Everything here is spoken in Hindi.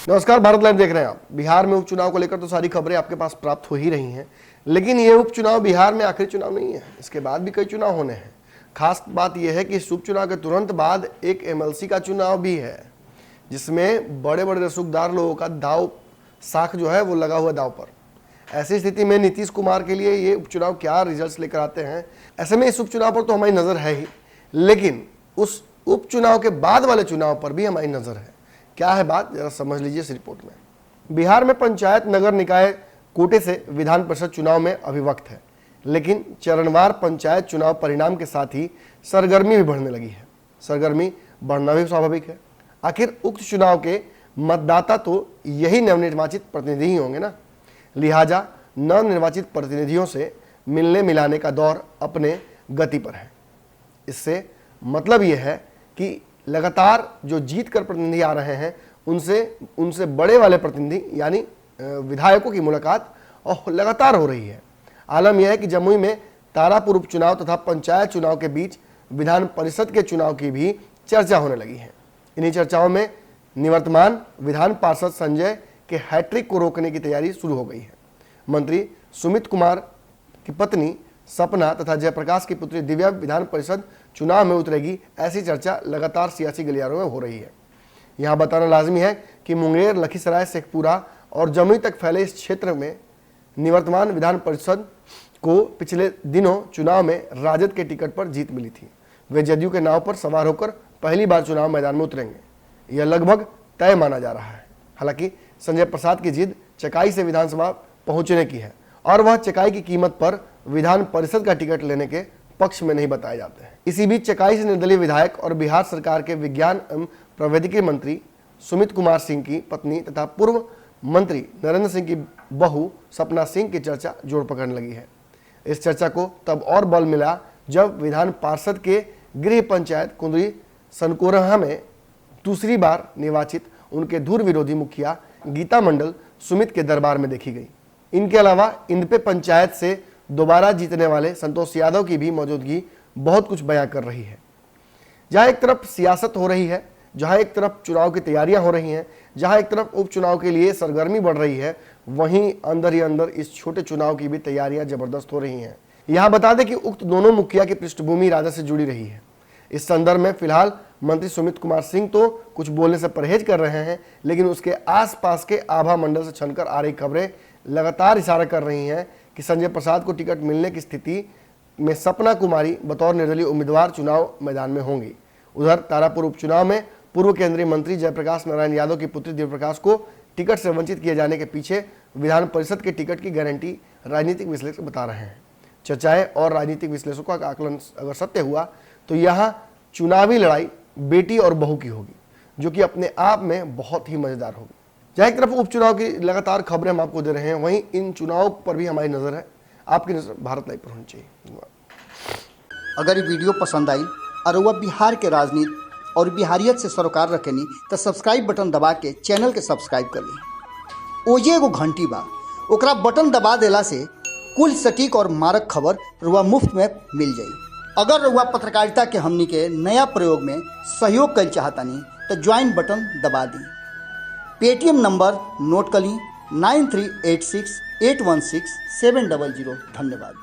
नमस्कार, भारत लाइव देख रहे हैं आप। बिहार में उपचुनाव को लेकर तो सारी खबरें आपके पास प्राप्त हो ही रही हैं, लेकिन ये उपचुनाव बिहार में आखिरी चुनाव नहीं है। इसके बाद भी कई चुनाव होने हैं। खास बात यह है कि इस उपचुनाव के तुरंत बाद एक एमएलसी का चुनाव भी है, जिसमें बड़े बड़े रसूखदार लोगों का दाव साख जो है वो लगा हुआ दाव पर। ऐसी स्थिति में नीतीश कुमार के लिए ये उपचुनाव क्या रिजल्ट्स लेकर आते हैं, ऐसे में इस उपचुनाव पर तो हमारी नज़र है ही, लेकिन उस उपचुनाव के बाद वाले चुनाव पर भी हमारी नज़र है। क्या है बात, जरा समझ लीजिए इस रिपोर्ट में। बिहार में पंचायत नगर निकाय कोटे से विधान परिषद चुनाव में अभी वक्त है, लेकिन चरणवार पंचायत चुनाव परिणाम के साथ ही सरगर्मी भी बढ़ने लगी है। सरगर्मी बढ़ना भी स्वाभाविक है। आखिर उक्त चुनाव के मतदाता तो यही नवनिर्वाचित प्रतिनिधि ही होंगे ना, लिहाजा नवनिर्वाचित प्रतिनिधियों से मिलने मिलाने का दौर अपने गति पर है। इससे मतलब यह है कि लगातार जो जीत कर प्रतिनिधि आ रहे हैं उनसे बड़े वाले प्रतिनिधि यानी विधायकों की मुलाकात और लगातार हो रही है। आलम यह है कि जमुई में तारापुर उपचुनाव तथा पंचायत चुनाव के बीच विधान परिषद के चुनाव की भी चर्चा होने लगी है। इन्हीं चर्चाओं में निवर्तमान विधान पार्षद संजय के हैट्रिक को रोकने की तैयारी शुरू हो गई है। मंत्री सुमित कुमार की पत्नी सपना तथा जयप्रकाश की पुत्री दिव्या विधान परिषद चुनाव में उतरेगी, ऐसी चर्चा लगातार सियासी गलियारों में हो रही है। यहाँ बताना लाजमी है कि मुंगेर, लखीसराय, शेखपुरा और जमुई तक फैले इस क्षेत्र में निवर्तमान विधान परिषद को पिछले दिनों चुनाव में राजद के टिकट पर जीत मिली थी। वे जदयू के नाव पर सवार होकर पहली बार चुनाव मैदान में उतरेंगे, यह लगभग तय माना जा रहा है। हालांकि संजय प्रसाद की जिद चकाई से विधानसभा पहुंचने की है और वह चकाई की कीमत पर विधान परिषद का टिकट लेने के पक्ष में नहीं बताए जाते हैं। इसी बीच चकाई से निर्दलीय विधायक और बिहार सरकार के विज्ञान एवं प्रौद्योगिकी मंत्री सुमित कुमार सिंह की पत्नी तथा पूर्व मंत्री नरेंद्र सिंह की बहू सपना सिंह की चर्चा जोर पकड़ने लगी है। इस चर्चा को तब और बल मिला जब विधान पार्षद के गृह पंचायत कुंदरी सनकोरहा में दूसरी बार निर्वाचित उनके धुर विरोधी मुखिया गीता मंडल सुमित के दरबार में देखी गई। इनके अलावा इंदपे पंचायत से दोबारा जीतने वाले संतोष यादव की भी मौजूदगी बहुत कुछ बयां कर रही है। जहां एक तरफ सियासत हो रही है, जहां एक तरफ चुनाव की तैयारियां हो रही हैं, जहां एक तरफ उपचुनाव के लिए सरगर्मी बढ़ रही है, वहीं अंदर ही अंदर इस छोटे चुनाव की भी तैयारियां जबरदस्त हो रही हैं। यहां बता दें कि उक्त दोनों मुखिया की पृष्ठभूमि राजद से जुड़ी रही है। इस संदर्भ में फिलहाल मंत्री सुमित कुमार सिंह तो कुछ बोलने से परहेज कर रहे हैं, लेकिन उसके आसपास के आभा मंडल से छनकर आ रही खबरें लगातार इशारा कर रही हैं कि संजय प्रसाद को टिकट मिलने की स्थिति में सपना कुमारी बतौर निर्दलीय उम्मीदवार चुनाव मैदान में होंगी। उधर तारापुर उपचुनाव में पूर्व केंद्रीय मंत्री जयप्रकाश नारायण यादव की पुत्री दिव्यप्रकाश को टिकट से वंचित किए जाने के पीछे विधान परिषद के टिकट की गारंटी राजनीतिक विश्लेषक बता रहे हैं। चर्चाएं और राजनीतिक विश्लेषकों का आकलन अगर सत्य हुआ तो यहाँ चुनावी लड़ाई बेटी और बहू की होगी, जो कि अपने आप में बहुत ही मजेदार होगी। जहाँ एक तरफ उपचुनाव की लगातार खबरें हम आपको दे रहे हैं, वहीं इन चुनाव पर भी हमारी नजर है। आपकी नजर भारत लाइव पर होनी चाहिए। अगर ये वीडियो पसंद आई और वह बिहार के राजनीति और बिहारियत से सरोकार रखेनी तो सब्सक्राइब बटन दबा के चैनल के सब्सक्राइब कर ली। ओजे एगो घंटी बा, ओकरा बटन दबा देला से कुल सटीक और मारक खबर रुआ मुफ्त में मिल जाई। अगर रुआ पत्रकारिता के हमनी के नया प्रयोग में सहयोग कर चाहतानी तो ज्वाइन बटन दबा दी। पेटीएम नंबर नोट कर ली 9386816700। धन्यवाद।